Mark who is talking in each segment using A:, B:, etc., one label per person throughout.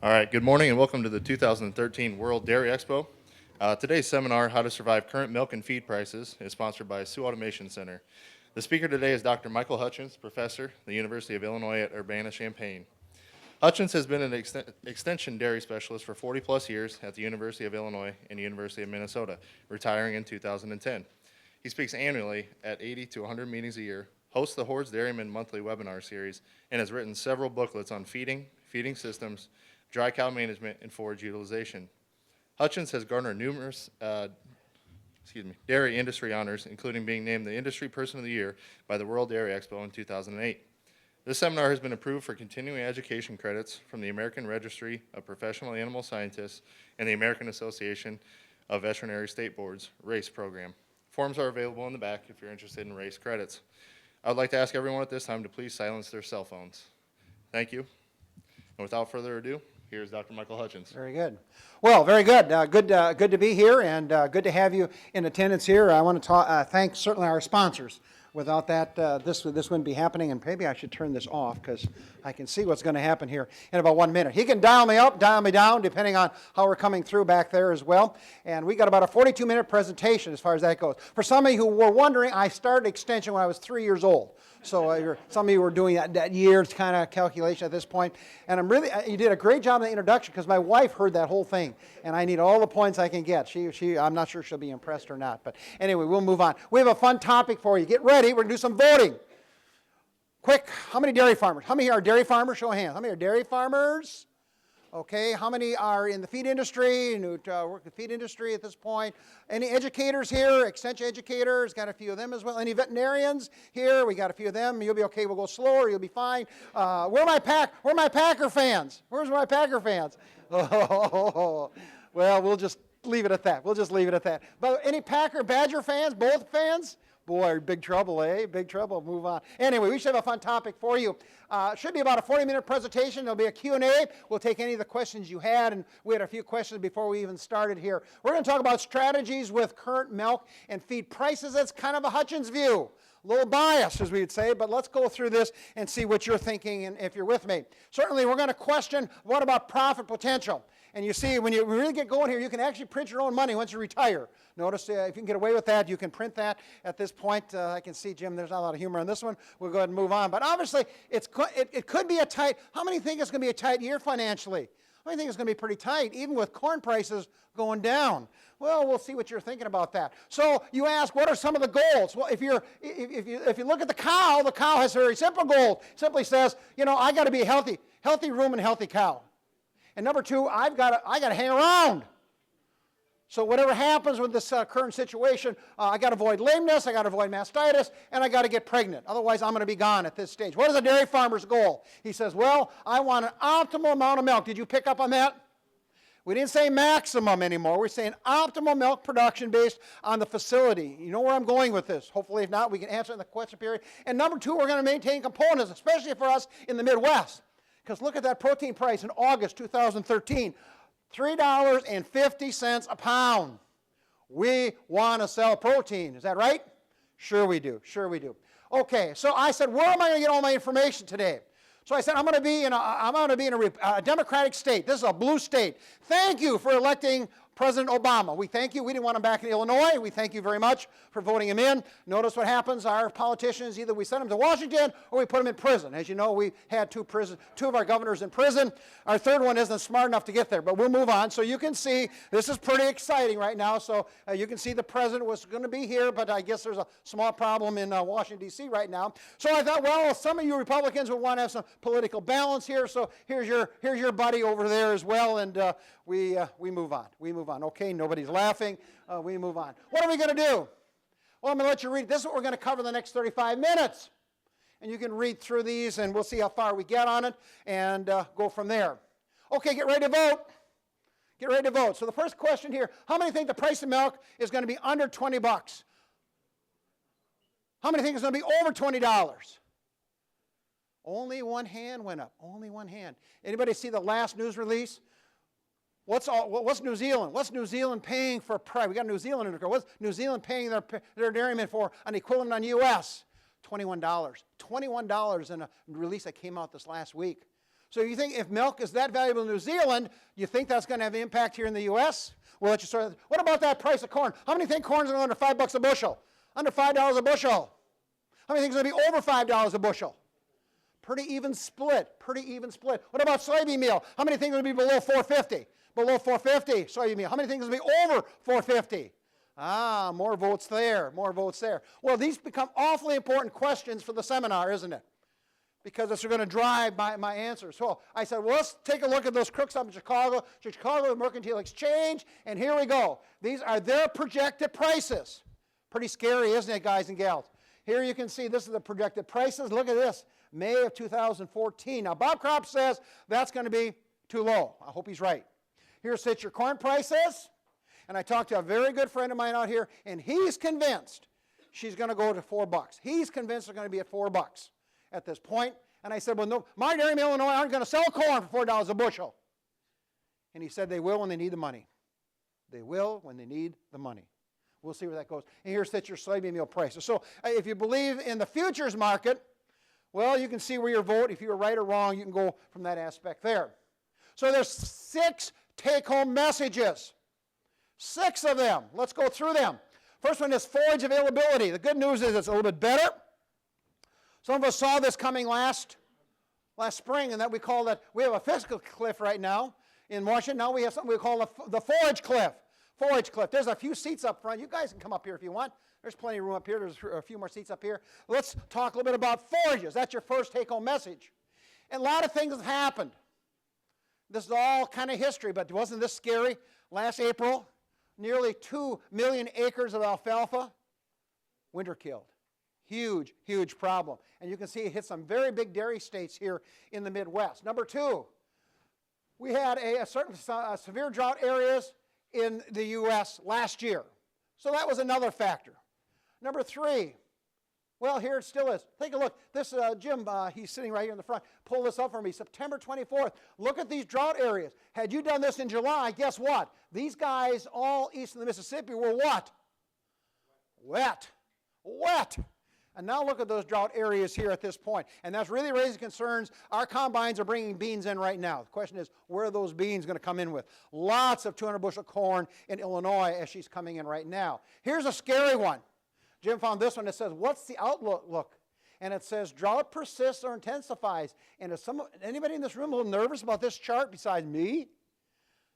A: All right, good morning and welcome to the 2013 World Dairy Expo. Today's seminar, How to Survive Current Milk and Feed Prices, is sponsored by Sioux Automation Center. The speaker today is Dr. Michael Hutchins, professor at the University of Illinois at Urbana-Champaign. Hutchins has been an extension dairy specialist for 40 plus years at the University of Illinois and the University of Minnesota, retiring in 2010. He speaks annually at 80 to 100 meetings a year, hosts the Hordes Dairyman monthly webinar series, and has written several booklets on feeding systems, dry cow management, and forage utilization. Hutchins has garnered numerous dairy industry honors, including being named the Industry Person of the Year by the World Dairy Expo in 2008. This seminar has been approved for continuing education credits from the American Registry of Professional Animal Scientists and the American Association of Veterinary State Boards RACE program. Forms are available in the back if you're interested in RACE credits. I would like to ask everyone at this time to please silence their cell phones. Thank you. And without further ado, here's Dr. Michael Hutchins.
B: Very good. Well, very good. Good to be here, and good to have you in attendance here. I want to thank certainly our sponsors. Without that, this wouldn't be happening, and maybe I should turn this off because I can see what's going to happen here in about 1 minute. He can dial me up, dial me down, depending on how we're coming through back there as well. And we got about a 42-minute presentation as far as that goes. For some of you who were wondering, I started extension when I was 3 years old. So some of you were doing that year's kind of calculation at this point. And you did a great job in the introduction because my wife heard that whole thing. And I need all the points I can get. I'm not sure she'll be impressed or not. But anyway, we'll move on. We have a fun topic for you. Get ready. We're going to do some voting. Quick, how many dairy farmers? How many here are dairy farmers? Show of hands. How many are dairy farmers? Okay, how many are in the feed industry, work in the feed industry at this point? Any educators here, extension educators? Got a few of them as well. Any veterinarians here? We got a few of them. You'll be okay, we'll go slower, you'll be fine. Where are my Packer fans? Where's my Packer fans? Oh, well, we'll just leave it at that. But any Packer Badger fans, both fans? Boy, big trouble, eh? Big trouble. Move on. Anyway, we should have a fun topic for you. Should be about a 40-minute presentation. There'll be a Q&A. We'll take any of the questions you had, and we had a few questions before we even started here. We're going to talk about strategies with current milk and feed prices. That's kind of a Hutchins view. A little biased, as we would say, but let's go through this and see what you're thinking and if you're with me. Certainly, we're going to question what about profit potential. And you see, when you really get going here, you can actually print your own money once you retire. Notice if you can get away with that, you can print that at this point. I can see, Jim, there's not a lot of humor on this one. We'll go ahead and move on. But obviously, it could be a tight, how many think it's going to be a tight year financially? How many think it's going to be pretty tight, even with corn prices going down? Well, we'll see what you're thinking about that. So you ask, what are some of the goals? Well, if you look at the cow has a very simple goal. It simply says, I got to be a healthy rumen and healthy cow. And number two, I got to hang around. So whatever happens with this current situation, I got to avoid lameness, I got to avoid mastitis, and I got to get pregnant. Otherwise, I'm going to be gone at this stage. What is a dairy farmer's goal? He says, well, I want an optimal amount of milk. Did you pick up on that? We didn't say maximum anymore. We're saying optimal milk production based on the facility. You know where I'm going with this. Hopefully, if not, we can answer it in the question period. And number two, we're going to maintain components, especially for us in the Midwest. Because look at that protein price in August 2013, $3.50 a pound. We want to sell protein. Is that right? Sure we do. Okay, so I said, where am I going to get all my information today? So I said, I'm going to be in a Democratic state. This is a blue state. Thank you for electing President Obama. We thank you. We didn't want him back in Illinois. We thank you very much for voting him in. Notice what happens. Our politicians, either we send them to Washington or we put them in prison. As you know, we had two of our governors in prison. Our third one isn't smart enough to get there, but we'll move on. So you can see this is pretty exciting right now. So you can see the president was going to be here, but I guess there's a small problem in Washington, D.C. right now. So I thought, well, some of you Republicans will want to have some political balance here. So here's your buddy over there as well, and we move on. Okay, nobody's laughing. We move on. What are we going to do? Well, I'm going to let you read. This is what we're going to cover the next 35 minutes. And you can read through these, and we'll see how far we get on it and go from there. Okay, get ready to vote. So the first question here, how many think the price of milk is going to be under 20 bucks? How many think it's going to be over $20? Only one hand went up. Only one hand. Anybody see the last news release? What's New Zealand? What's New Zealand paying for price? We got New Zealand in the car. What's New Zealand paying their dairymen for an equivalent on U.S.? $21. $21 in a release that came out this last week. So you think if milk is that valuable in New Zealand, you think that's going to have an impact here in the U.S.? Well, let's just sort of, what about that price of corn? How many think corn's under $5 a bushel? Under $5 a bushel. How many think it's going to be over $5 a bushel? Pretty even split, pretty even split. What about soybean meal? How many think it'll be below 450? Below 450 soybean meal. How many think it'll be over 450? Ah, more votes there, more votes there. Well, these become awfully important questions for the seminar, isn't it? Because it's going to drive my answers. So I said, well, let's take a look at those crooks up in Chicago Mercantile Exchange, and here we go. These are their projected prices. Pretty scary, isn't it, guys and gals? Here you can see this is the projected prices. Look at this, May of 2014. Now, Bob Kropp says that's going to be too low. I hope he's right. Here sits your corn prices, and I talked to a very good friend of mine out here, and he's convinced she's going to go to $4. He's convinced they're going to be at $4 at this point. And I said, well, no, my dairy mill in Illinois aren't going to sell corn for $4 a bushel. And he said they will when they need the money. They will when they need the money. We'll see where that goes. And here sits your soybean meal prices. So if you believe in the futures market, well, you can see where your vote, if you were right or wrong, you can go from that aspect there. So there's 6 take-home messages. 6 of them. Let's go through them. First one is forage availability. The good news is it's a little bit better. Some of us saw this coming last spring, and that we have a fiscal cliff right now in Washington. Now we have something we call the forage cliff. Forage cliff. There's a few seats up front. You guys can come up here if you want. There's plenty of room up here. There's a few more seats up here. Let's talk a little bit about forages. That's your first take-home message. And a lot of things have happened. This is all kind of history, but wasn't this scary? Last April, nearly 2 million acres of alfalfa, winter killed. Huge, huge problem. And you can see it hit some very big dairy states here in the Midwest. Number 2, we had certain severe drought areas in the U.S. last year. So that was another factor. Number 3, well, here it still is. Take a look. This Jim, he's sitting right here in the front. Pull this up for me. September 24th. Look at these drought areas. Had you done this in July, guess what? These guys all east of the Mississippi were what? Wet. Wet. And now look at those drought areas here at this point. And that's really raising concerns. Our combines are bringing beans in right now. The question is, where are those beans going to come in with? Lots of 200 bushel corn in Illinois as she's coming in right now. Here's a scary one. Jim found this one. It says, what's the outlook? And it says, drought persists or intensifies. And is anybody in this room a little nervous about this chart besides me?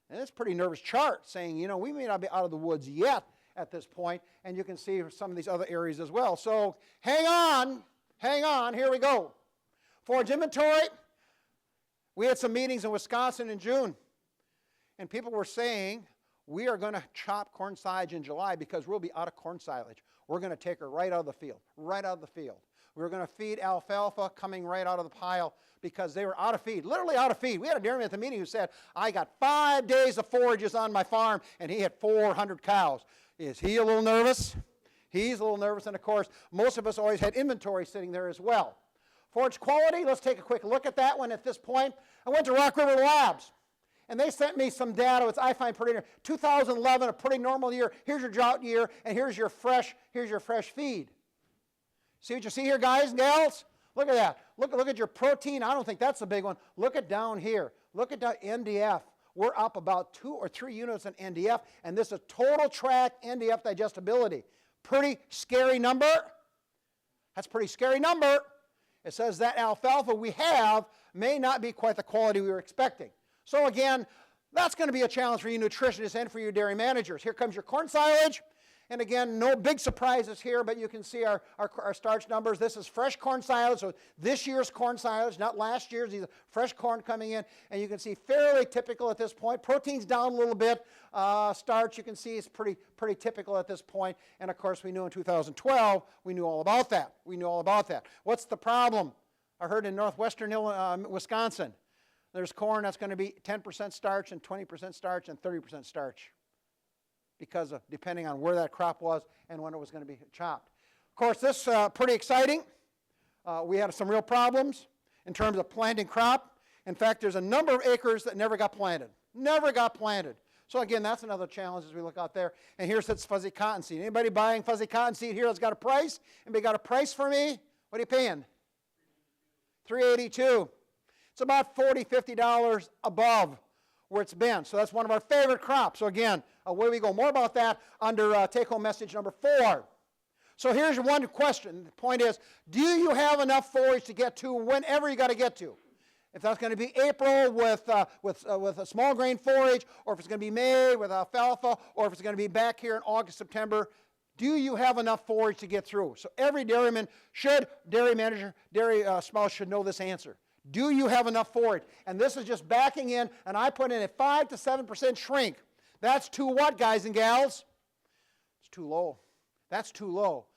B: And it's a pretty nervous chart saying, you know, we may not be out of the woods yet at this point, and you can see some of these other areas as well. So hang on, here we go. Forage inventory, we had some meetings in Wisconsin in June, and people were saying, we are going to chop corn silage in July because we'll be out of corn silage. We're going to take her right out of the field, right out of the field. We're going to feed alfalfa coming right out of the pile because they were out of feed, literally out of feed. We had a dairyman at the meeting who said, I got 5 days of forages on my farm, and he had 400 cows. Is he a little nervous? He's a little nervous, and of course, most of us always had inventory sitting there as well. Forage quality, let's take a quick look at that one at this point. I went to Rock River Labs, and they sent me some data, which I find pretty, 2011, a pretty normal year. Here's your drought year, and here's your fresh feed. See what you see here, guys and gals? Look at that. Look at your protein. I don't think that's a big one. Look at down here. Look at the NDF. We're up about 2 or 3 units in NDF, and this is total track NDF digestibility. Pretty scary number. That's a pretty scary number. It says that alfalfa we have may not be quite the quality we were expecting. So again, that's going to be a challenge for you nutritionists and for you dairy managers. Here comes your corn silage. And again, no big surprises here, but you can see our starch numbers. This is fresh corn silage, so this year's corn silage, not last year's. These are fresh corn coming in, and you can see fairly typical at this point. Protein's down a little bit. Starch, you can see, is pretty typical at this point. And of course, we knew in 2012, we knew all about that. We knew all about that. What's the problem? I heard in northwestern Wisconsin, there's corn that's going to be 10% starch and 20% starch and 30% starch, because of depending on where that crop was and when it was going to be chopped. Of course, this pretty exciting. We had some real problems in terms of planting crop. In fact, there's a number of acres that never got planted. Never got planted. So again, that's another challenge as we look out there. And here sits fuzzy cottonseed. Anybody buying fuzzy cottonseed here that's got a price? Anybody got a price for me? What are you paying? $3.82. It's about $40, $50 above where it's been. So that's one of our favorite crops. So again, away we go. More about that under take-home message number 4. So here's one question. The point is, do you have enough forage to get to whenever you got to get to? If that's going to be April with a small grain forage, or if it's going to be May with alfalfa, or if it's going to be back here in August, September, do you have enough forage to get through? So every dairyman should, dairy manager, dairy spouse should know this answer. Do you have enough forage? And this is just backing in, and I put in a 5 to 7% shrink. That's too what, guys and gals? It's too low. That's too low.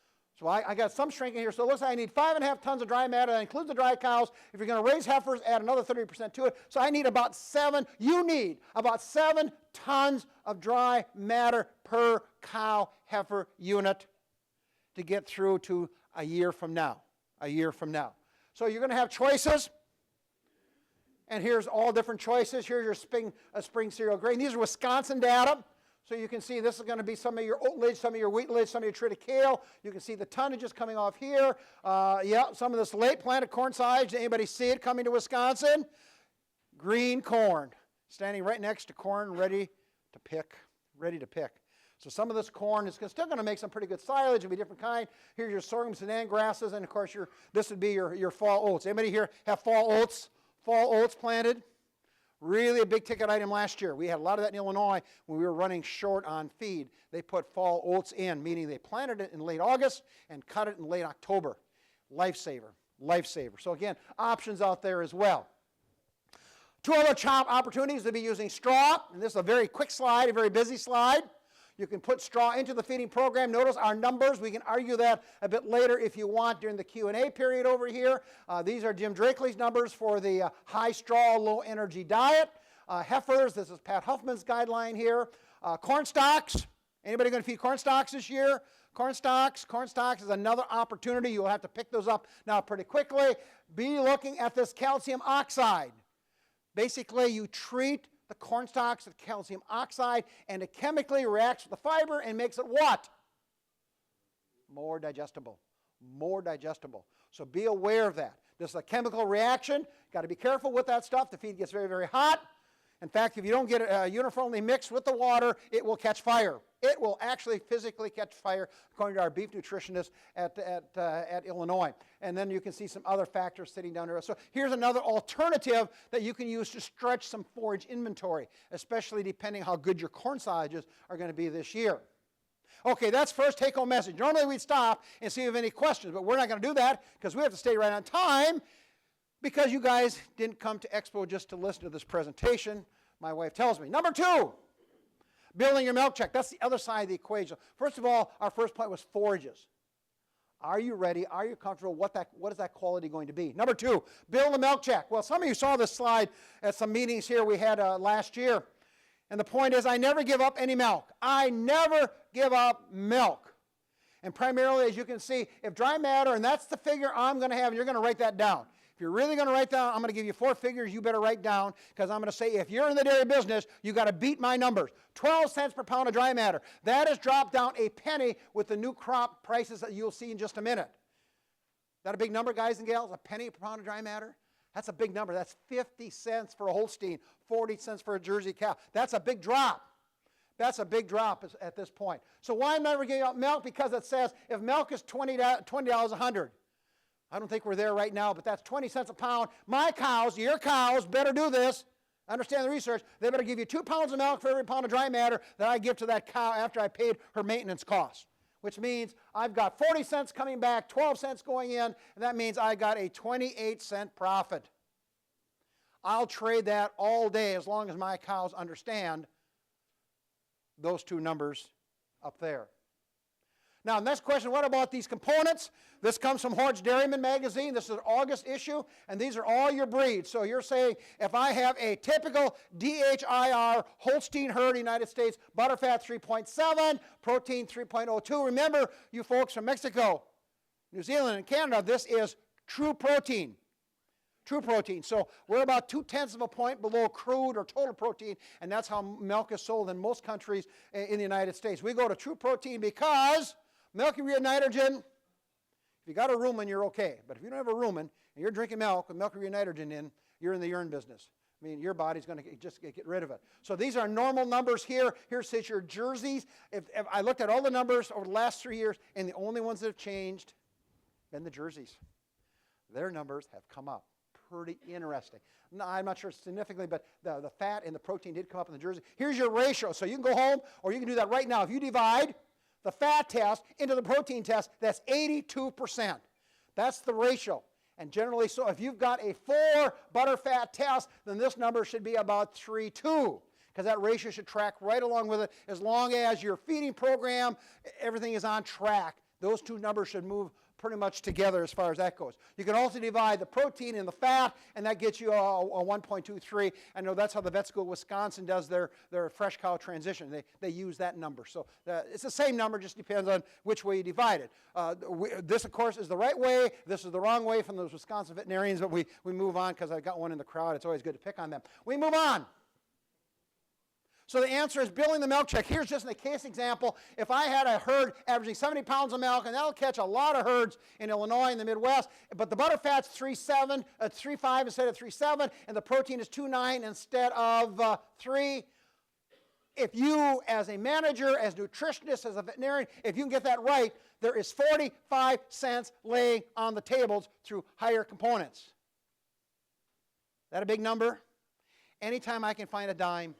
B: So I got some shrinking here. So it looks like I need 5.5 tons of dry matter. That includes the dry cows. If you're going to raise heifers, add another 30% to it. So I need about 7, you need about 7 tons of dry matter per cow heifer unit to get through to a year from now. A year from now. So you're going to have choices. And here's all different choices. Here's your spring cereal grain. These are Wisconsin data. So you can see this is going to be some of your oat lidge, some of your wheat lidge, some of your triticale. You can see the tonnages coming off here. Some of this late planted corn silage. Anybody see it coming to Wisconsin? Green corn, standing right next to corn, ready to pick. Ready to pick. So some of this corn is still going to make some pretty good silage. It'll be a different kind. Here's your sorghum, sudan grasses, and of course this would be your fall oats. Anybody here have fall oats? Fall oats planted? Really a big ticket item last year. We had a lot of that in Illinois when we were running short on feed. They put fall oats in, meaning they planted it in late August and cut it in late October. Lifesaver, lifesaver. So again, options out there as well. 2 other opportunities to be using straw, and this is a very quick slide, a very busy slide. You can put straw into the feeding program. Notice our numbers. We can argue that a bit later if you want during the Q&A period over here. These are Jim Drakely's numbers for the high straw, low energy diet. Heifers, this is Pat Huffman's guideline here. Corn stalks. Anybody going to feed corn stalks this year? Corn stalks is another opportunity. You'll have to pick those up now pretty quickly. Be looking at this calcium oxide. Basically, you treat the corn stalks with calcium oxide, and it chemically reacts with the fiber and makes it what? More digestible. More digestible. So be aware of that. This is a chemical reaction. Got to be careful with that stuff. The feed gets very, very hot. In fact, if you don't get it uniformly mixed with the water, it will catch fire. It will actually physically catch fire, according to our beef nutritionist at Illinois. And then you can see some other factors sitting down there. So here's another alternative that you can use to stretch some forage inventory, especially depending how good your corn silages are going to be this year. Okay, that's first take-home message. Normally we'd stop and see if you have any questions, but we're not going to do that because we have to stay right on time because you guys didn't come to Expo just to listen to this presentation, my wife tells me. Number 2. Building your milk check. That's the other side of the equation. First of all, our first point was forages. Are you ready? Are you comfortable? What is that quality going to be? Number 2, build a milk check. Well, some of you saw this slide at some meetings here we had last year. And the point is, I never give up any milk. I never give up milk. And primarily, as you can see, if dry matter, and that's the figure I'm going to have, and you're going to write that down. If you're really going to write down, I'm going to give you 4 figures you better write down because I'm going to say if you're in the dairy business, you got to beat my numbers. 12 cents per pound of dry matter. That has dropped down a penny with the new crop prices that you'll see in just a minute. Is that a big number, guys and gals? A penny per pound of dry matter? That's a big number. That's 50 cents for a Holstein, 40 cents for a Jersey cow. That's a big drop. That's a big drop at this point. So why am I never giving up milk? Because it says if milk is $20 a hundred. I don't think we're there right now, but that's 20 cents a pound. My cows, your cows, better do this. Understand the research. They better give you 2 pounds of milk for every pound of dry matter that I give to that cow after I paid her maintenance costs. Which means I've got 40 cents coming back, 12 cents going in, and that means I got a 28-cent profit. I'll trade that all day as long as my cows understand those 2 numbers up there. Now, next question, what about these components? This comes from Hort's Dairyman magazine. This is an August issue, and these are all your breeds. So you're saying if I have a typical DHIR Holstein herd United States, butterfat 3.7, protein 3.02. Remember, you folks from Mexico, New Zealand, and Canada, this is true protein. True protein. So we're about 0.2 of a point below crude or total protein, and that's how milk is sold in most countries in the United States. We go to true protein because milk urea nitrogen, if If you got a rumen, you're okay. But if you don't have a rumen and you're drinking milk with mercury nitrogen in, you're in the urine business. I mean, your body's going to just get rid of it. So these are normal numbers here. Here sits your jerseys. If I looked at all the numbers over the last 3 years, and the only ones that have changed been the jerseys. Their numbers have come up. Pretty interesting. No, I'm not sure significantly, but the fat and the protein did come up in the jersey. Here's your ratio. So you can go home, or you can do that right now. If you divide the fat test into the protein test, that's 82%. That's the ratio. And generally, so if you've got a 4 butterfat test, then this number should be about 3:2, because that ratio should track right along with it as long as your feeding program, everything is on track. Those two numbers should move pretty much together as far as that goes. You can also divide the protein and the fat, and that gets you a 1.23. I know that's how the vet school of Wisconsin does their fresh cow transition. They use that number. So it's the same number, just depends on which way you divide it. This, of course, is the right way. This is the wrong way from those Wisconsin veterinarians, but we move on because I've got one in the crowd. It's always good to pick on them. We move on. So the answer is billing the milk check. Here's just a case example. If I had a herd averaging 70 pounds of milk, and that'll catch a lot of herds in Illinois and the Midwest, but the butterfat's 3.5 instead of 3.7, and the protein is 2.9 instead of 3. If you, as a manager, as a nutritionist, as a veterinarian, if you can get that right, there is 45 cents laying on the tables through higher components. That a big number? Anytime I can find a dime,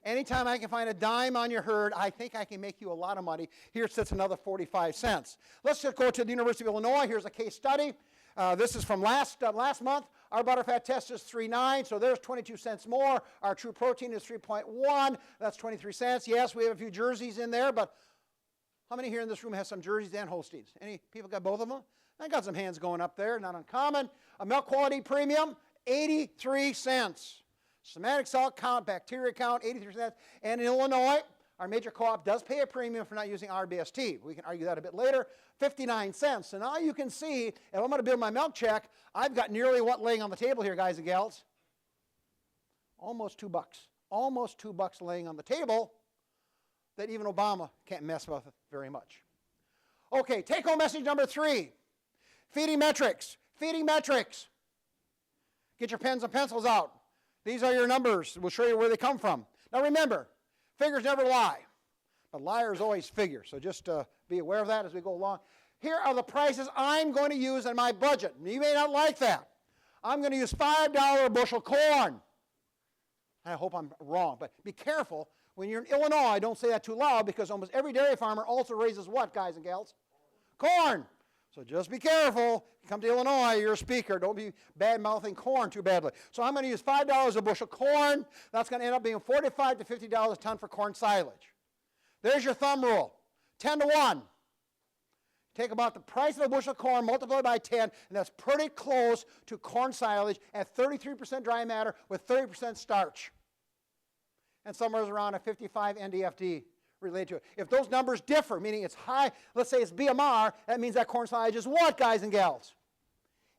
B: anytime I can find a dime on your herd, I think I can make you a lot of money. Here sits another 45 cents. Let's just go to the University of Illinois. Here's a case study. This is from last month. Our butterfat test is 3.9, so there's 22 cents more. Our true protein is 3.1. That's 23 cents. Yes, we have a few jerseys in there, but how many here in this room have some jerseys and Holsteins? Any people got both of them? I got some hands going up there, not uncommon. A milk quality premium, 83 cents. Somatic salt count, bacteria count, 83 cents. And in Illinois, our major co-op does pay a premium for not using RBST. We can argue that a bit later. 59 cents. So now you can see, if I'm going to build my milk check, I've got nearly what laying on the table here, guys and gals? Almost $2. Almost $2 laying on the table that even Obama can't mess with very much. Okay, take-home message number 3. Feeding metrics. Feeding metrics. Get your pens and pencils out. These are your numbers. We'll show you where they come from. Now remember, figures never lie, but liars always figure. So just be aware of that as we go along. Here are the prices I'm going to use in my budget. You may not like that. I'm going to use $5 a bushel corn. I hope I'm wrong, but be careful. When you're in Illinois, don't say that too loud, because almost every dairy farmer also raises what, guys and gals? Corn. So just be careful. If you come to Illinois, you're a speaker. Don't be bad-mouthing corn too badly. So I'm going to use $5 a bushel corn. That's going to end up being $45 to $50 a ton for corn silage. There's your thumb rule. 10 to 1. Take about the price of a bushel of corn, multiply by 10, and that's pretty close to corn silage at 33% dry matter with 30% starch. And somewhere around a 55 NDFD related to it. If those numbers differ, meaning it's high, let's say it's BMR, that means that corn silage is what, guys and gals?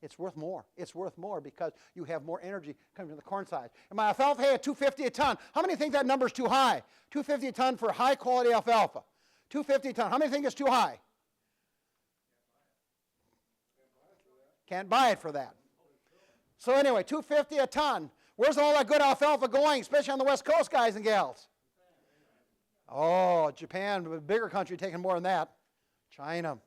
B: It's worth more. It's worth more because you have more energy coming from the corn silage. And my alfalfa hay at $2.50 a ton. How many think that number is too high? $2.50 a ton for high quality alfalfa. $2.50 a ton. How many think it's too high? Can't buy it for that. So anyway, $2.50 a ton. Where's all that good alfalfa going, especially on the West Coast, guys and gals? Oh, Japan, a bigger country, taking more than that. China.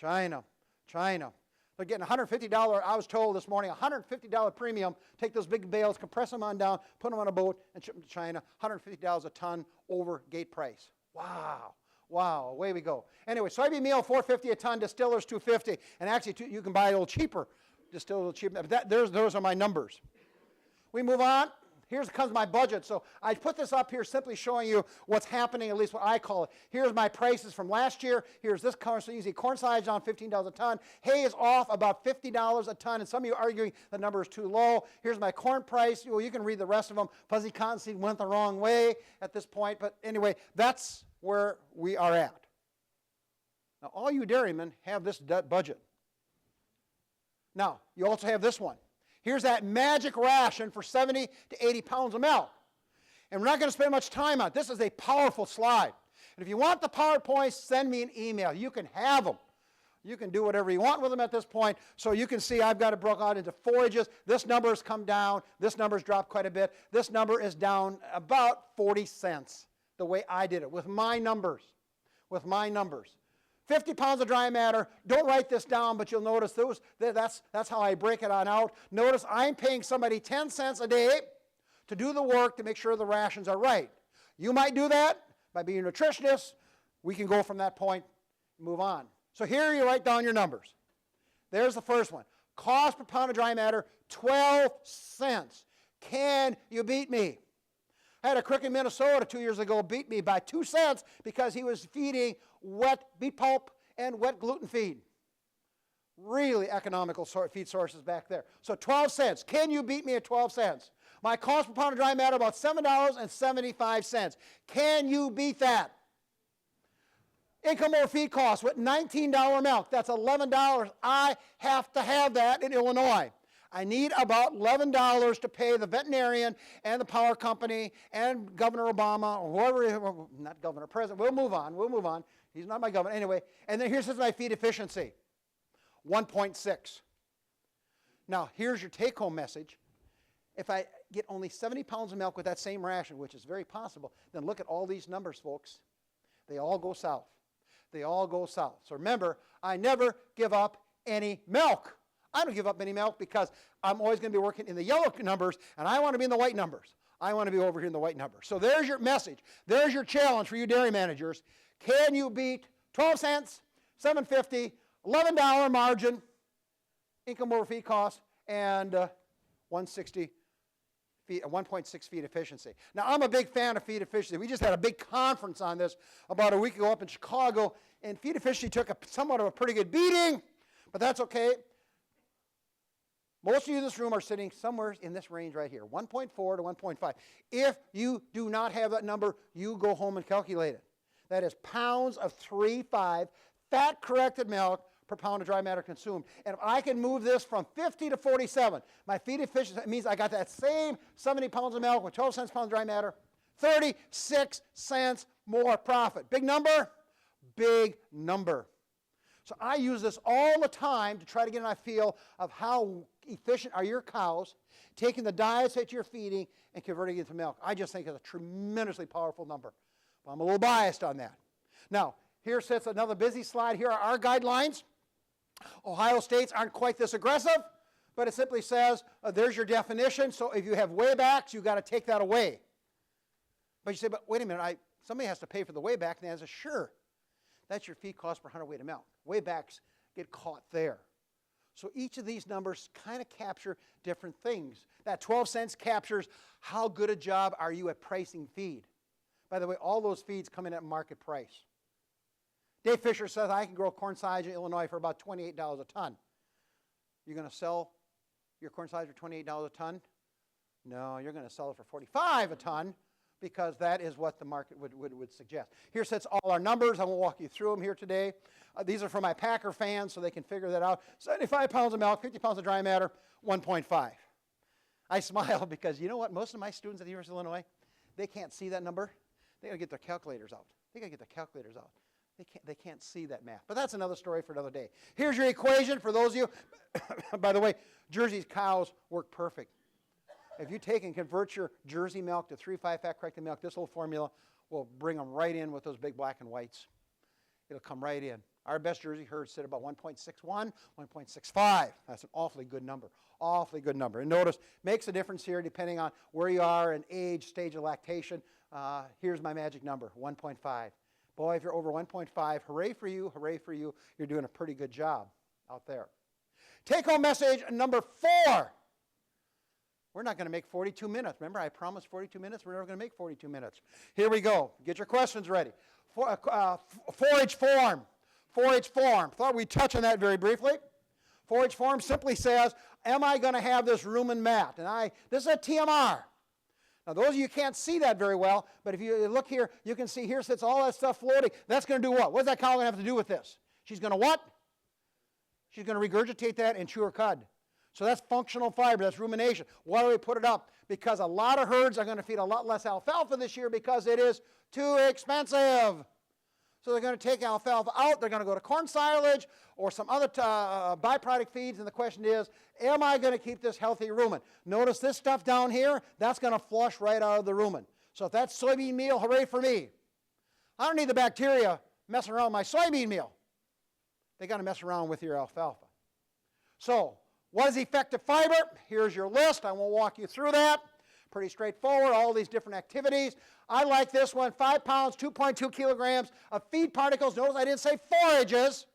B: They're getting $150, I was told this morning, $150 premium. Take those big bales, compress them on down, put them on a boat, and ship them to China. $150 a ton over gate price. Wow. Away we go. Anyway, soybean meal, $4.50 a ton, distillers, $2.50. And actually, you can buy a little cheaper, distillers a little cheaper. But those are my numbers. We move on. Here comes my budget. So I put this up here simply showing you what's happening, at least what I call it. Here's my prices from last year. Here's this corn. So you see corn silage down $15 a ton. Hay is off about $50 a ton. And some of you are arguing the number is too low. Here's my corn price. Well, you can read the rest of them. Fuzzy cottonseed went the wrong way at this point. But anyway, that's where we are at. Now, all you dairymen have this budget. Now, you also have this one. Here's that magic ration for 70 to 80 pounds of milk. And we're not going to spend much time on it. This is a powerful slide. And if you want the PowerPoints, send me an email. You can have them. You can do whatever you want with them at this point. So you can see I've got it broken out into forages. This number has come down. This number's dropped quite a bit. This number is down about 40 cents the way I did it with my numbers. With my numbers. 50 pounds of dry matter. Don't write this down, but you'll notice that's how I break it on out. Notice I'm paying somebody 10 cents a day to do the work to make sure the rations are right. You might do that by being a nutritionist. We can go from that point and move on. So here you write down your numbers. There's the first one. Cost per pound of dry matter, 12 cents. Can you beat me? I had a crick in Minnesota 2 years ago beat me by 2 cents because he was feeding wet beet pulp and wet gluten feed. Really economical feed sources back there. So 12 cents. Can you beat me at 12 cents? My cost per pound of dry matter about $7.75. Can you beat that? Income over feed costs with $19 milk. That's $11. I have to have that in Illinois. I need about $11 to pay the veterinarian and the power company and Governor Obama or whoever, not governor, president. We'll move on. He's not my governor. Anyway, and then here's my feed efficiency, 1.6. Now, here's your take-home message. If I get only 70 pounds of milk with that same ration, which is very possible, then look at all these numbers, folks. They all go south. They all go south. So remember, I never give up any milk. I don't give up any milk because I'm always going to be working in the yellow numbers, and I want to be in the white numbers. I want to be over here in the white numbers. So there's your message. There's your challenge for you dairy managers. Can you beat 12 cents, $7.50, $11 margin, income over feed cost, and 160 feet, 1.6 feed efficiency. Now, I'm a big fan of feed efficiency. We just had a big conference on this about a week ago up in Chicago, and feed efficiency took somewhat of a pretty good beating, but that's okay. Most of you in this room are sitting somewhere in this range right here, 1.4 to 1.5. If you do not have that number, you go home and calculate it. That is pounds of 3.5 fat-corrected milk per pound of dry matter consumed. And if I can move this from 50 to 47, my feed efficiency means I got that same 70 pounds of milk with 12 cents a pound of dry matter, 36 cents more profit. Big number? Big number. So I use this all the time to try to get an feel of how efficient are your cows, taking the diets that you're feeding and converting it into milk. I just think it's a tremendously powerful number. But I'm a little biased on that. Now, here sits another busy slide. Here are our guidelines. Ohio states aren't quite this aggressive, but it simply says, there's your definition. So if you have waybacks, you've got to take that away. But you say, but wait a minute, somebody has to pay for the wayback. And the answer is, sure. That's your feed cost per hundredweight of milk. Waybacks get caught there. So each of these numbers kind of capture different things. That 12 cents captures how good a job are you at pricing feed. By the way, all those feeds come in at market price. Dave Fisher says, I can grow corn silage in Illinois for about $28 a ton. You're going to sell your corn silage for $28 a ton? No, you're going to sell it for $45 a ton because that is what the market would suggest. Here sits all our numbers. I won't walk you through them here today. These are for my Packer fans so they can figure that out. 75 pounds of milk, 50 pounds of dry matter, 1.5. I smile because you know what? Most of my students at the University of Illinois, they can't see that number. They got to get their calculators out. They can't see that math. But that's another story for another day. Here's your equation for those of you. By the way, Jersey's cows work perfect. If you take and convert your Jersey milk to 3.5 fat-corrected milk, this little formula will bring them right in with those big black and whites. It'll come right in. Our best Jersey herds sit about 1.61, 1.65. That's an awfully good number. Awfully good number. And notice, makes a difference here depending on where you are in age, stage of lactation. Here's my magic number, 1.5. Boy, if you're over 1.5, hooray for you, hooray for you. You're doing a pretty good job out there. Take-home message number 4. We're not going to make 42 minutes. Remember, I promised 42 minutes. We're never going to make 42 minutes. Here we go. Get your questions ready. 4-H form. 4-H form. Thought we'd touch on that very briefly. 4-H form simply says, am I going to have this rumen mat? And this is a TMR. Now, those of you can't see that very well, but if you look here, you can see here sits all that stuff floating. That's going to do what? What's that cow going to have to do with this? She's going to what? She's going to regurgitate that and chew her cud. So that's functional fiber, that's rumination. Why do we put it up? Because a lot of herds are going to feed a lot less alfalfa this year because it is too expensive. So they're going to take alfalfa out, they're going to go to corn silage or some other byproduct feeds, and the question is, am I going to keep this healthy rumen? Notice this stuff down here, that's going to flush right out of the rumen. So if that's soybean meal, hooray for me. I don't need the bacteria messing around with my soybean meal. They got to mess around with your alfalfa. So, what is effective fiber? Here's your list. I won't walk you through that. Pretty straightforward, all these different activities. I like this one, 5 pounds, 2.2 kilograms of feed particles. Notice I didn't say forages.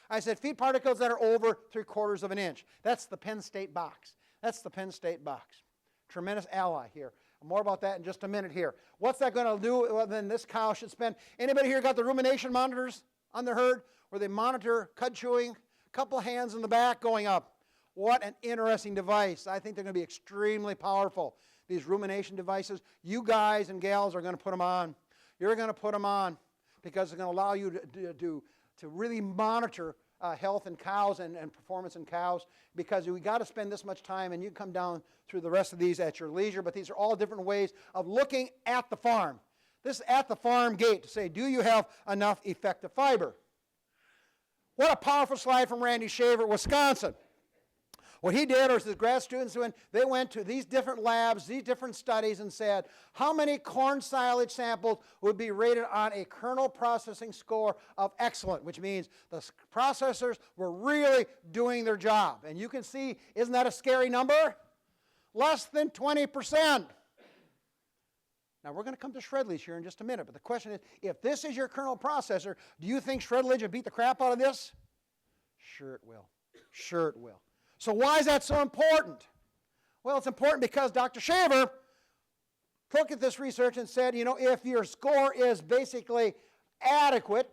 B: I said feed particles that are over 3/4 of an inch. That's the Penn State box. That's the Penn State box. Tremendous ally here. More about that in just a minute here. What's that going to do? Well, then this cow should spend, anybody here got the rumination monitors on their herd where they monitor cud chewing? A couple hands in the back going up. What an interesting device. I think they're going to be extremely powerful. These rumination devices, you guys and gals are going to put them on. You're going to put them on because it's going to allow you to really monitor health in cows and performance in cows, because we got to spend this much time, and you can come down through the rest of these at your leisure, but these are all different ways of looking at the farm. This is at the farm gate to say, do you have enough effective fiber? What a powerful slide from Randy Shaver at Wisconsin. What he did, or his grad students went, they went to these different labs, these different studies, and said, how many corn silage samples would be rated on a kernel processing score of excellent, which means the processors were really doing their job. And you can see, isn't that a scary number? Less than 20%. Now, we're going to come to Shredledge here in just a minute, but the question is, if this is your kernel processor, do you think Shredledge will beat the crap out of this? Sure it will. Sure it will. So why is that so important? Well, it's important because Dr. Shaver looked at this research and said, you know, if your score is basically adequate,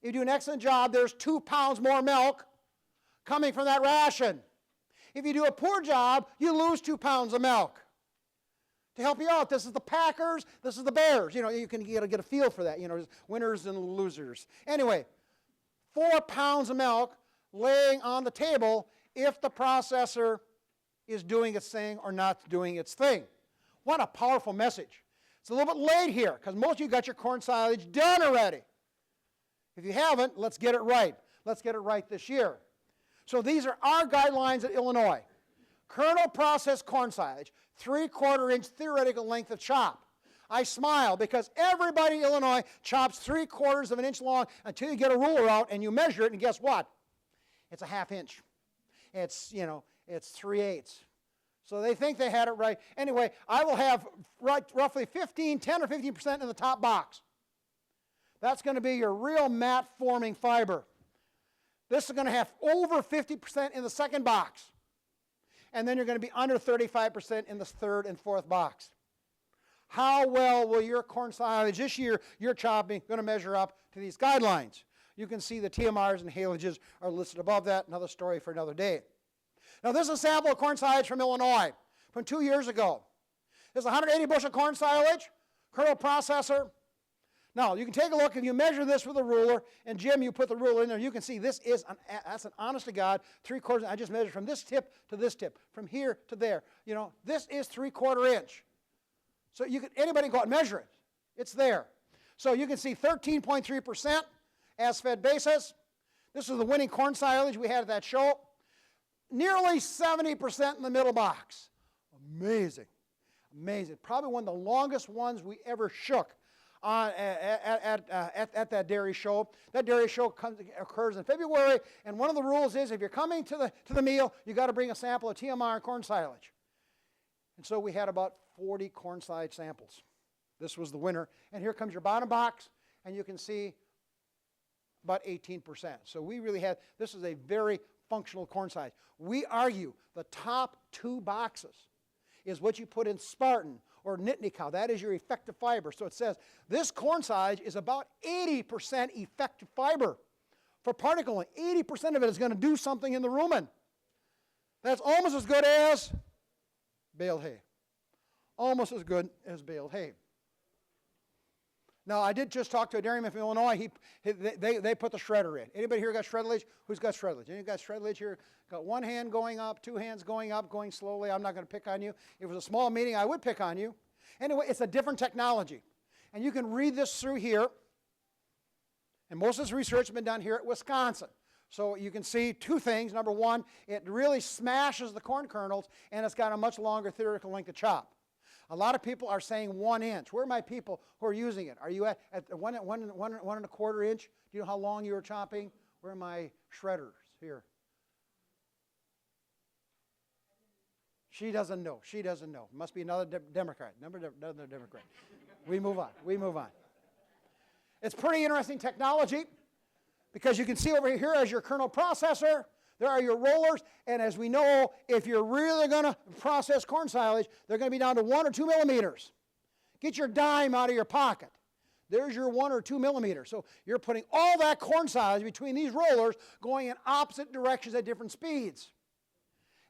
B: you do an excellent job, there's 2 pounds more milk coming from that ration. If you do a poor job, you lose 2 pounds of milk. To help you out, this is the Packers, this is the Bears. You know, you can get a feel for that. You know, there's winners and losers. Anyway, 4 pounds of milk laying on the table if the processor is doing its thing or not doing its thing. What a powerful message. It's a little bit late here because most of you got your corn silage done already. If you haven't, let's get it right. Let's get it right this year. So these are our guidelines at Illinois. Kernel processed corn silage, 3/4 inch theoretical length of chop. I smile because everybody in Illinois chops 3/4 of an inch long until you get a ruler out and you measure it, and guess what? It's a 1/2 inch. It's, you know, it's 3/8. So they think they had it right. Anyway, I will have roughly 10 or 15% in the top box. That's going to be your real mat forming fiber. This is going to have over 50% in the second box. And then you're going to be under 35% in the third and fourth box. How well will your corn silage this year, your chopping, going to measure up to these guidelines? You can see the TMRs and halages are listed above that. Another story for another day. Now, this is a sample of corn silage from Illinois from 2 years ago. This is 180 bushel corn silage, kernel processor. Now, you can take a look, and you measure this with a ruler, and Jim, you put the ruler in there, you can see this is, that's an honest to God, 3/4, I just measured from this tip to this tip, from here to there. You know, this is 3/4 inch. So you could, anybody can go out and measure it. It's there. So you can see 13.3% as fed basis. This is the winning corn silage we had at that show. Nearly 70% in the middle box. Amazing. Amazing. Probably one of the longest ones we ever shook at that dairy show. That dairy show occurs in February, and one of the rules is if you're coming to the meal, you got to bring a sample of TMR and corn silage. And so we had about 40 corn silage samples. This was the winner. And here comes your bottom box, and you can see about 18%. So we really had, this is a very functional corn silage. We argue the top 2 boxes is what you put in Spartan or Nittany cow. That is your effective fiber. So it says this corn silage is about 80% effective fiber for particling. 80% of it is going to do something in the rumen. That's almost as good as baled hay. Almost as good as baled hay. Now, I did just talk to a dairyman from Illinois. They put the shredder in. Anybody here got shreddelage? Who's got shreddelage? Anybody got shreddelage here? Got one hand going up, 2 hands going up, going slowly. I'm not going to pick on you. If it was a small meeting, I would pick on you. Anyway, it's a different technology. And you can read this through here. And most of this research has been done here at Wisconsin. So you can see two things. Number one, it really smashes the corn kernels, and it's got a much longer theoretical length of chop. A lot of people are saying 1 inch. Where are my people who are using it? Are you at 1 1/4 inch? Do you know how long you were chopping? Where are my shredders? Here. She doesn't know. She doesn't know. Must be another Democrat. Another Democrat. We move on. We move on. It's pretty interesting technology because you can see over here as your kernel processor, there are your rollers, and as we know, if you're really going to process corn silage, they're going to be down to 1 or 2 millimeters. Get your dime out of your pocket. There's your 1 or 2 millimeters. So you're putting all that corn silage between these rollers going in opposite directions at different speeds.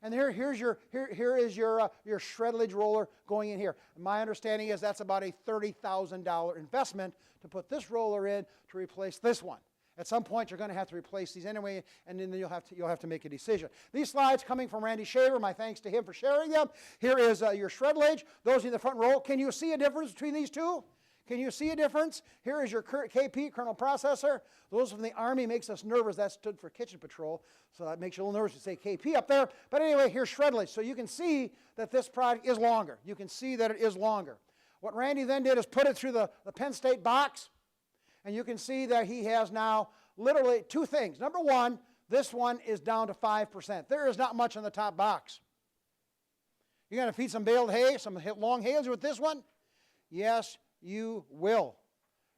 B: And here is your shredlage roller going in here. My understanding is that's about a $30,000 investment to put this roller in to replace this one. At some point, you're going to have to replace these anyway, and then you'll have to make a decision. These slides coming from Randy Shaver. My thanks to him for sharing them. Here is your shredlage. Those in the front row. Can you see a difference between these two? Can you see a difference? Here is your KP, kernel processor. Those from the Army makes us nervous. That stood for kitchen patrol, so that makes you a little nervous to say KP up there. But anyway, here's shredlage. So you can see that this product is longer. You can see that it is longer. What Randy then did is put it through the Penn State box, and you can see that he has now literally two things. Number one, this one is down to 5%. There is not much in the top box. You're going to feed some baled hay, some long hails with this one? Yes, you will.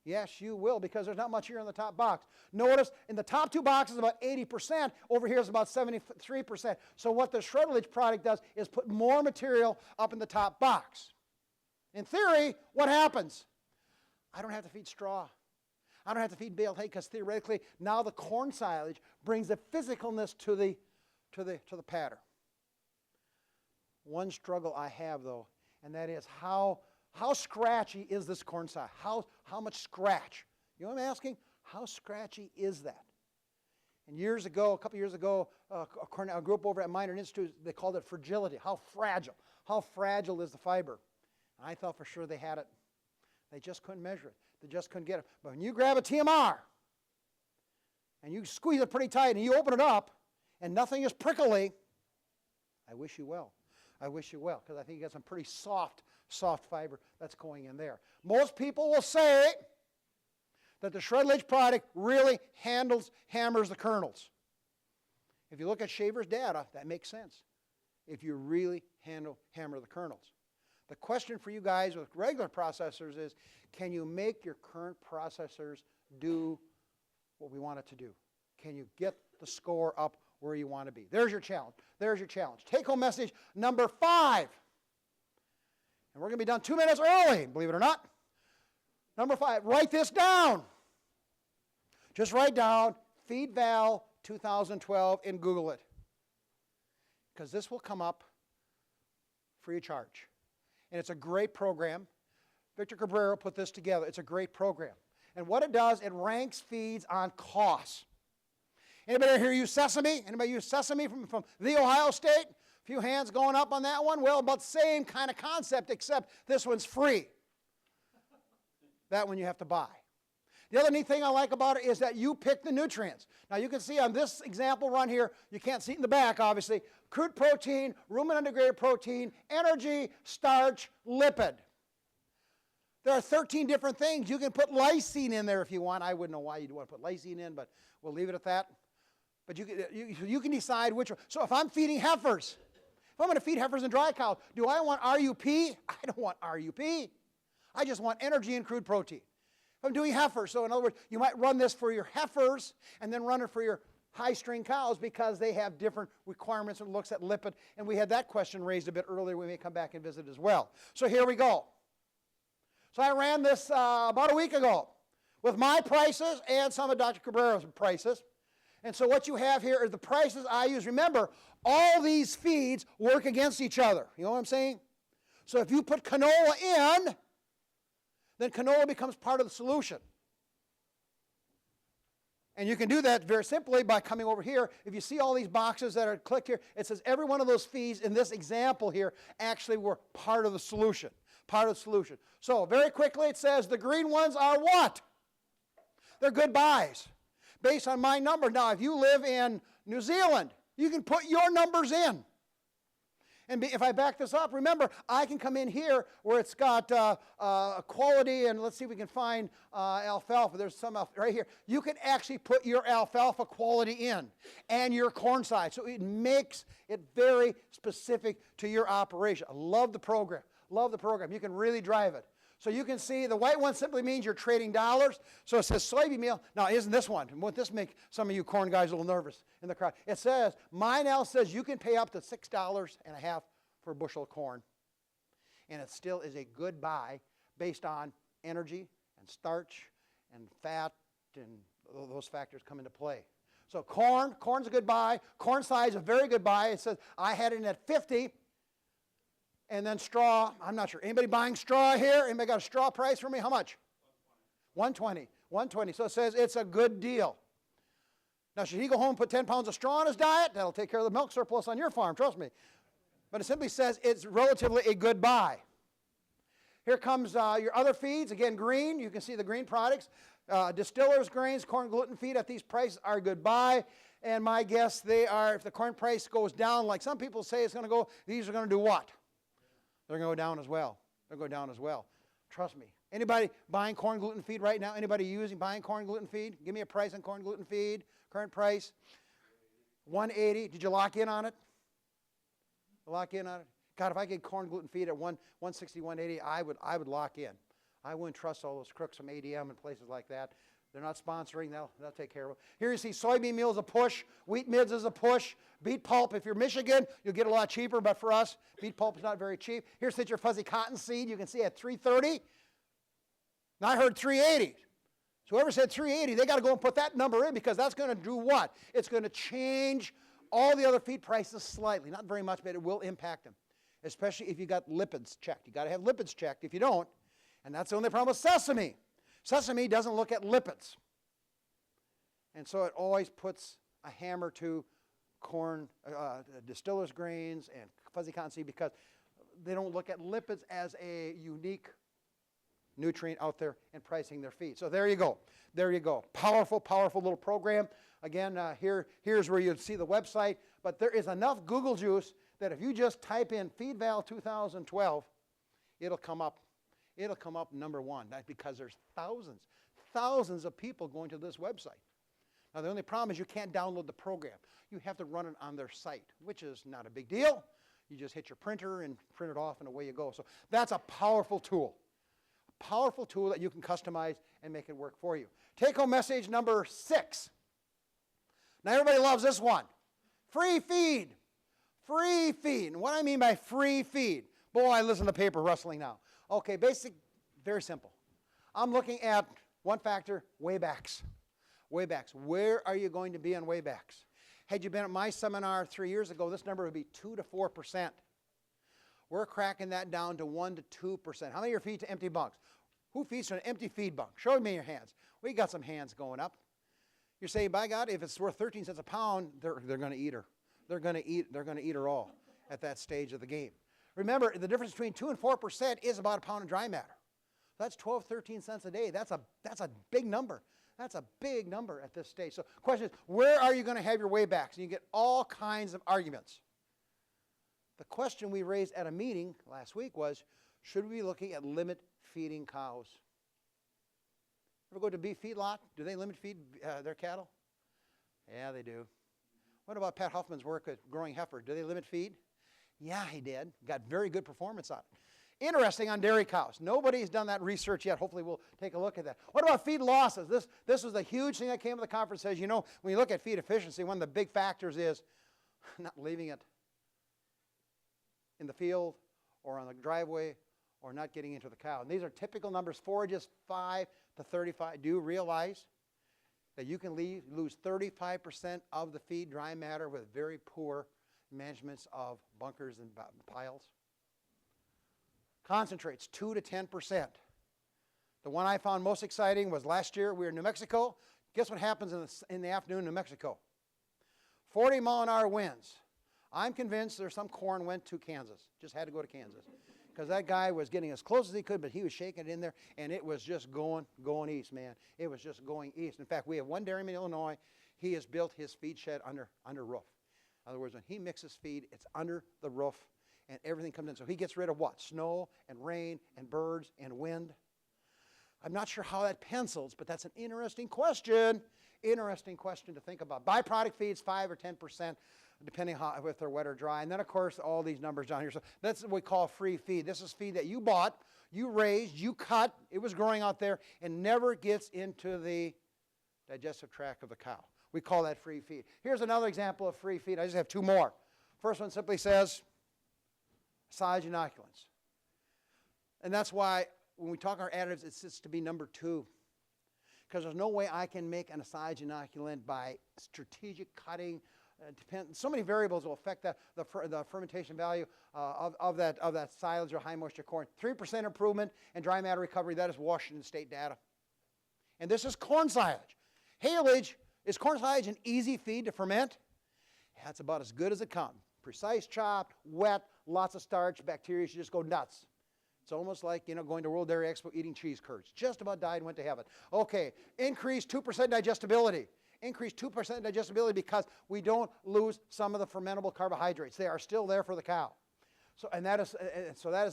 B: Yes, you will, because there's not much here in the top box. Notice in the top two boxes about 80%, over here is about 73%. So what the shredlage product does is put more material up in the top box. In theory, what happens? I don't have to feed straw. I don't have to feed baled hay because theoretically now the corn silage brings the physicalness to the patter. One struggle I have though, and that is how scratchy is this corn silage? How much scratch? You know what I'm asking? How scratchy is that? And a couple years ago, a group over at Minor Institute, they called it fragility. How fragile? How fragile is the fiber? And I thought for sure they had it. They just couldn't measure it. They just couldn't get it. But when you grab a TMR and you squeeze it pretty tight and you open it up and nothing is prickly, I wish you well. I wish you well, because I think you got some pretty soft fiber that's going in there. Most people will say that the shredlage product really hammers the kernels. If you look at Shaver's data, that makes sense. If you really hammer the kernels. The question for you guys with regular processors is, can you make your current processors do what we want it to do? Can you get the score up where you want to be? There's your challenge. There's your challenge. Take-home message number 5. And we're going to be done 2 minutes early, believe it or not. Number 5, write this down. Just write down FeedVal 2012 and Google it. Because this will come up free of charge. And it's a great program. Victor Cabrera put this together. It's a great program. And what it does, it ranks feeds on costs. Anybody here use Sesame? Anybody use Sesame from The Ohio State? A few hands going up on that one. Well, about the same kind of concept, except this one's free. That one you have to buy. The other neat thing I like about it is that you pick the nutrients. Now you can see on this example run here, you can't see it in the back obviously, crude protein, rumen undegraded protein, energy, starch, lipid. There are 13 different things. You can put lysine in there if you want. I wouldn't know why you'd want to put lysine in, but we'll leave it at that. But you can decide which one. So if I'm feeding heifers, if I'm going to feed heifers and dry cows, do I want RUP? I don't want RUP. I just want energy and crude protein. If I'm doing heifers, so in other words, you might run this for your heifers and then run it for your high-string cows because they have different requirements and looks at lipid. And we had that question raised a bit earlier. We may come back and visit as well. So here we go. So I ran this about a week ago with my prices and some of Dr. Cabrera's prices. And so what you have here are the prices I use. Remember, all these feeds work against each other. You know what I'm saying? So if you put canola in, then canola becomes part of the solution. And you can do that very simply by coming over here. If you see all these boxes that are clicked here, it says every one of those feeds in this example here actually were part of the solution. Part of the solution. So very quickly it says the green ones are what? They're good buys based on my number. Now, if you live in New Zealand, you can put your numbers in. And if I back this up, remember, I can come in here where it's got quality, and let's see if we can find alfalfa. There's some right here. You can actually put your alfalfa quality in and your corn size. So it makes it very specific to your operation. I love the program. Love the program. You can really drive it. So you can see the white one simply means you're trading dollars. So it says soybean meal. Now, isn't this one? Won't this make some of you corn guys a little nervous in the crowd? It says, mine now says you can pay up to $6.50 for a bushel of corn. And it still is a good buy based on energy and starch and fat, and those factors come into play. So corn's a good buy. Corn size, a very good buy. It says I had it in at 50. And then straw, I'm not sure. Anybody buying straw here? Anybody got a straw price for me? How much? 120. 120. So it says it's a good deal. Now, should he go home and put 10 pounds of straw on his diet? That'll take care of the milk surplus on your farm, trust me. But it simply says it's relatively a good buy. Here comes your other feeds. Again, green. You can see the green products. Distillers grains, corn gluten feed at these prices are a good buy. And my guess, they are, if the corn price goes down, like some people say it's going to go, these are going to do what? They're going to go down as well. They're going to go down as well. Trust me. Anybody buying corn gluten feed right now? Anybody buying corn gluten feed? Give me a price on corn gluten feed. Current price, $180. Did you lock in on it? Lock in on it? God, if I get corn gluten feed at $160, $180, I would lock in. I wouldn't trust all those crooks from ADM and places like that. They're not sponsoring. They'll take care of it. Here you see soybean meal is a push. Wheat midds is a push. Beet pulp, if you're Michigan, you'll get a lot cheaper. But for us, beet pulp is not very cheap. Here's your fuzzy cotton seed. You can see at $330. Now I heard $380. So whoever said $380, they got to go and put that number in, because that's going to do what? It's going to change all the other feed prices slightly. Not very much, but it will impact them. Especially if you got lipids checked. You got to have lipids checked. If you don't, and that's the only problem with sesame. Sesame doesn't look at lipids. And so it always puts a hammer to corn, distillers grains, and fuzzy cotton seed, because they don't look at lipids as a unique nutrient out there in pricing their feed. So there you go. There you go. Powerful, powerful little program. Again, here's where you'll see the website. But there is enough Google juice that if you just type in FeedVal 2012, it'll come up. It'll come up number one, because there's thousands of people going to this website. Now, the only problem is you can't download the program. You have to run it on their site, which is not a big deal. You just hit your printer and print it off, and away you go. So that's a powerful tool. A powerful tool that you can customize and make it work for you. Take-home message number 6. Now, everybody loves this one. Free feed. Free feed. And what I mean by free feed, boy, I listen to the paper rustling now. Okay, very simple. I'm looking at one factor, waybacks. Waybacks. Where are you going to be on waybacks? Had you been at my seminar 3 years ago, this number would be 2 to 4%. We're cracking that down to 1 to 2%. How many are feed to empty bunks? Who feeds to an empty feed bunk? Show me your hands. We got some hands going up. You're saying, by God, if it's worth 13 cents a pound, they're going to eat her. They're going to eat her all at that stage of the game. Remember, the difference between 2 and 4% is about a pound of dry matter. That's 12, 13 cents a day. That's a big number. That's a big number at this stage. So the question is, where are you going to have your waybacks? And you get all kinds of arguments. The question we raised at a meeting last week was, should we be looking at limit feeding cows? Ever go to beef feedlot? Do they limit feed their cattle? Yeah, they do. What about Pat Huffman's work at growing heifer? Do they limit feed? Yeah, he did. Got very good performance on it. Interesting on dairy cows. Nobody's done that research yet. Hopefully we'll take a look at that. What about feed losses? This was a huge thing that came to the conference. Says, you know, when you look at feed efficiency, one of the big factors is not leaving it in the field or on the driveway or not getting into the cow. And these are typical numbers, forages 5 to 35. Do you realize that you can lose 35% of the feed dry matter with very poor managements of bunkers and piles? Concentrates, 2 to 10%. The one I found most exciting was last year. We were in New Mexico. Guess what happens in the afternoon in New Mexico? 40-mile-an-hour winds. I'm convinced there's some corn went to Kansas. Just had to go to Kansas. because that guy was getting as close as he could, but he was shaking it in there, and it was just going east, man. It was just going east. In fact, we have one dairyman in Illinois. He has built his feed shed under roof. In other words, when he mixes feed, it's under the roof, and everything comes in. So he gets rid of what? Snow and rain and birds and wind. I'm not sure how that pencils, but that's an interesting question. Interesting question to think about. Byproduct feeds 5 or 10%, depending how, if they're wet or dry. And then, of course, all these numbers down here. So that's what we call free feed. This is feed that you bought, you raised, you cut. It was growing out there and never gets into the digestive tract of the cow. We call that free feed. Here's another example of free feed. I just have two more. First one simply says silage inoculants. And that's why when we talk our additives, it sits to be number 2. Because there's no way I can make an silage inoculant by strategic cutting. So many variables will affect the fermentation value of that silage or high moisture corn. 3% improvement in dry matter recovery. That is Washington State data. And this is corn silage. Haylage, is corn silage an easy feed to ferment? That's about as good as it comes. Precise chopped, wet, lots of starch, bacteria should just go nuts. It's almost like, going to World Dairy Expo eating cheese curds. Just about died and went to heaven. Okay, increase 2% digestibility. Increase 2% digestibility because we don't lose some of the fermentable carbohydrates. They are still there for the cow. So that is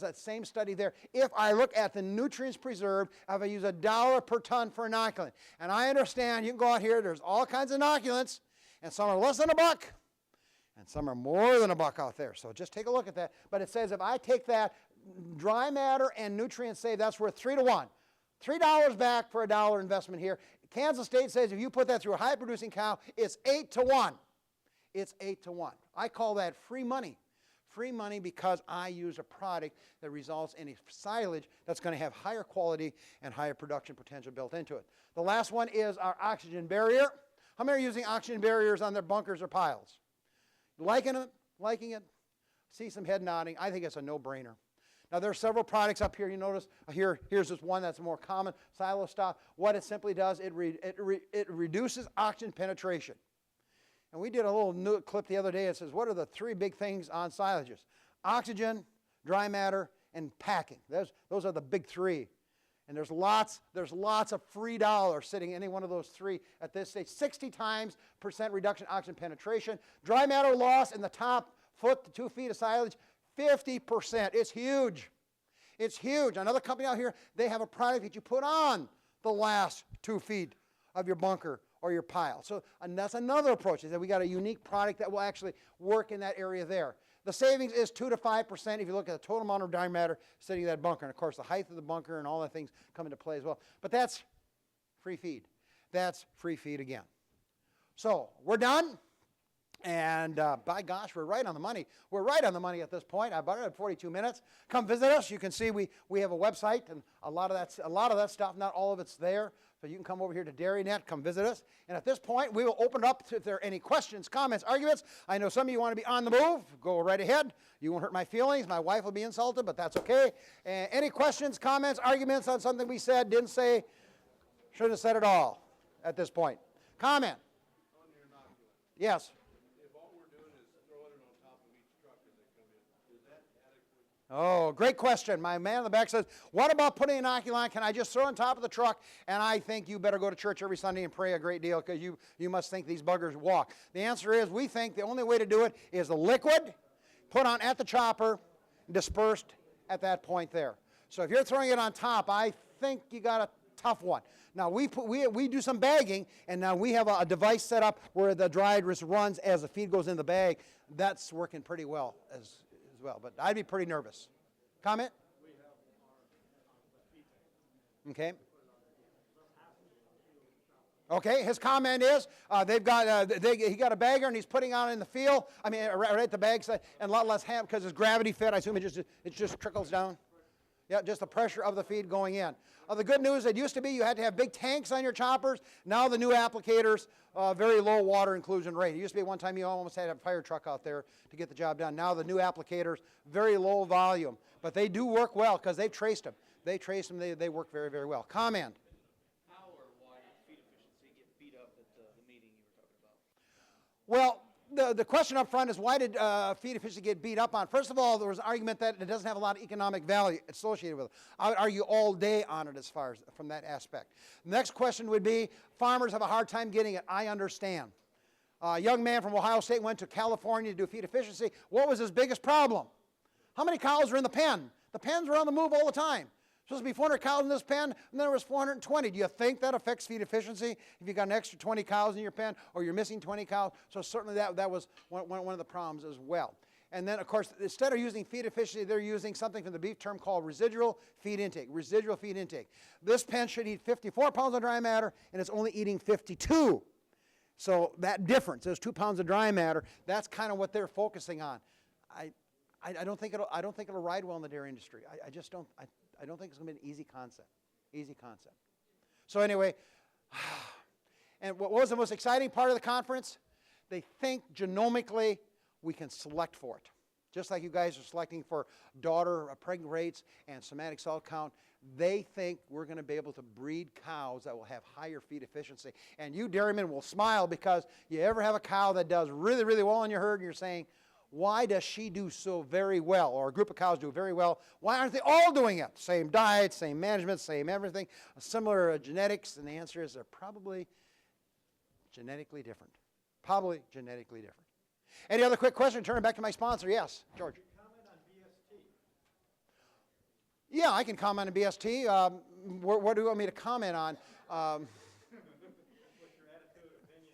B: that same study there. If I look at the nutrients preserved, if I use $1 per ton for inoculant, and I understand you can go out here, there's all kinds of inoculants, and some are less than $1, and some are more than $1 out there. So just take a look at that. But it says if I take that dry matter and nutrient save, that's worth 3 to 1. $3 back for $1 investment here. Kansas State says if you put that through a high producing cow, it's 8 to 1. It's 8 to 1. I call that free money. Free money because I use a product that results in a silage that's going to have higher quality and higher production potential built into it. The last one is our oxygen barrier. How many are using oxygen barriers on their bunkers or piles? Liking it? Liking it? See some head nodding. I think it's a no-brainer. Now, there are several products up here. You notice here's just one that's more common, Silo Stop. What it simply does, it reduces oxygen penetration. And we did a little clip the other day that says, what are the 3 big things on silages? Oxygen, dry matter, and packing. Those are the big 3. And there's lots of free dollars sitting in any one of those 3 at this stage. 60% reduction in oxygen penetration. Dry matter loss in the top foot to 2 feet of silage, 50%. It's huge. It's huge. Another company out here, they have a product that you put on the last 2 feet of your bunker or your pile. So, and that's another approach, is that we got a unique product that will actually work in that area there. The savings is 2 to 5% if you look at the total amount of dry matter sitting in that bunker. And of course, the height of the bunker and all the things come into play as well. But that's free feed. That's free feed again. So, we're done. And by gosh, we're right on the money. We're right on the money at this point. I about at 42 minutes. Come visit us. You can see we have a website, and a lot of that stuff, not all of it's there. So you can come over here to DairyNet, come visit us. And at this point, we will open it up to if there are any questions, comments, arguments. I know some of you want to be on the move. Go right ahead. You won't hurt my feelings. My wife will be insulted, but that's okay. And any questions, comments, arguments on something we said, didn't say, should have said it all at this point. Comment?
C: On your inoculant,
B: Yes.
C: if all we're doing is throwing it on top of each truck as they come in, is that adequate?
B: Oh, great question. My man in the back says, what about putting an inoculant? Can I just throw it on top of the truck? And I think you better go to church every Sunday and pray a great deal because you must think these buggers walk. The answer is we think the only way to do it is the liquid put on at the chopper, dispersed at that point there. So if you're throwing it on top, I think you got a tough one. Now we do some bagging, and now we have a device set up where the dry just runs as the feed goes in the bag. That's working pretty well as well, but I'd be pretty nervous. Comment?
C: We have our feed tank.
B: Okay. Okay, his comment is he got a bagger and he's putting on in the field. I mean, right at the bag side, and a lot less ham because it's gravity fed. I assume it just trickles down. Yeah, just the pressure of the feed going in. The good news, it used to be you had to have big tanks on your choppers. Now the new applicators, very low water inclusion rate. It used to be one time you almost had a fire truck out there to get the job done. Now the new applicators, very low volume. But they do work well because they've traced them. They work very, very well. Comment?
D: How or why did feed efficiency get beat up at the meeting you were talking about?
B: Well, the question up front is why did feed efficiency get beat up on? First of all, there was an argument that it doesn't have a lot of economic value associated with it. I would argue all day on it as far as from that aspect. The next question would be farmers have a hard time getting it. I understand. A young man from Ohio State went to California to do feed efficiency. What was his biggest problem? How many cows were in the pen? The pens were on the move all the time. Supposed to be 400 cows in this pen, and then there was 420. Do you think that affects feed efficiency if you got an extra 20 cows in your pen, or you're missing 20 cows? So certainly that was one of the problems as well. And then, of course, instead of using feed efficiency, they're using something from the beef term called residual feed intake. Residual feed intake. This pen should eat 54 pounds of dry matter, and it's only eating 52. So that difference, those 2 pounds of dry matter, that's kind of what they're focusing on. I don't think it'll ride well in the dairy industry. I just don't. I don't think it's going to be an easy concept. Easy concept. So anyway, and what was the most exciting part of the conference? They think genomically we can select for it. Just like you guys are selecting for daughter pregnant rates and somatic cell count, they think we're going to be able to breed cows that will have higher feed efficiency. And you dairymen will smile because you ever have a cow that does really, really well in your herd and you're saying, why does she do so very well, or a group of cows do very well? Why aren't they all doing it? Same diet, same management, same everything, similar genetics, and the answer is they're probably genetically different. Probably genetically different. Any other quick question? Turn it back to my sponsor. Yes, George.
C: Can you comment on BST?
B: Yeah, I can comment on BST. What do you want me to comment on?
C: What's your attitude, opinion?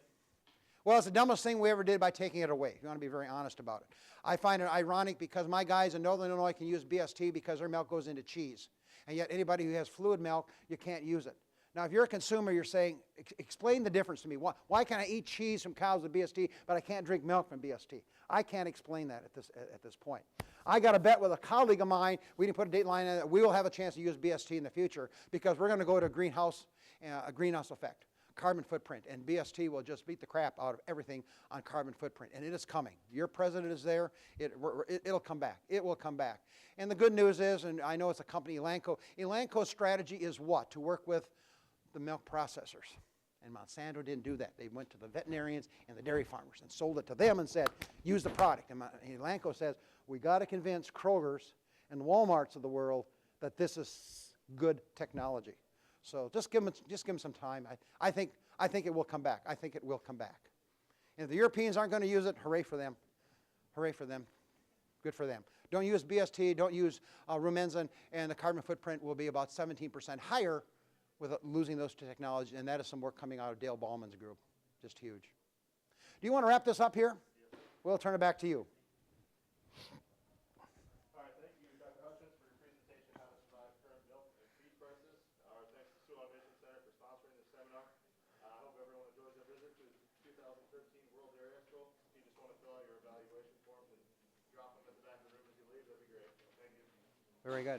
B: Well, it's the dumbest thing we ever did by taking it away, if you want to be very honest about it. I find it ironic because my guys in Northern Illinois can use BST because their milk goes into cheese. And yet anybody who has fluid milk, you can't use it. Now, if you're a consumer, you're saying, explain the difference to me. Why can I eat cheese from cows with BST, but I can't drink milk from BST? I can't explain that at this point. I got a bet with a colleague of mine. We didn't put a date line on it. We will have a chance to use BST in the future because we're going to go to a greenhouse effect. Carbon footprint, and BST will just beat the crap out of everything on carbon footprint, and it is coming. Your president is there. It'll come back. It will come back. And the good news is, and I know it's a company, Elanco. Elanco's strategy is what? To work with the milk processors. And Monsanto didn't do that. They went to the veterinarians and the dairy farmers and sold it to them and said, use the product. And Elanco says, we got to convince Kroger's and Walmarts of the world that this is good technology. So just give them some time. I think it will come back. I think it will come back. And if the Europeans aren't going to use it, hooray for them. Hooray for them. Good for them. Don't use BST, don't use Rumensin, and the carbon footprint will be about 17% higher with losing those two technologies, and that is some work coming out of Dale Ballman's group. Just huge. Do you want to wrap this up here? Yes. We'll turn it back to you.
A: All right, thank you, Dr. Hutchins, for your presentation, How to Survive Current Milk and Feed Prices. Our thanks to Sioux Automation Center for sponsoring this seminar. I hope everyone enjoys their visit to the 2013 World Dairy Expo. If you just want to fill out your evaluation forms and drop them at the back of the room as you leave, that'd be great. Thank you.
B: Very good.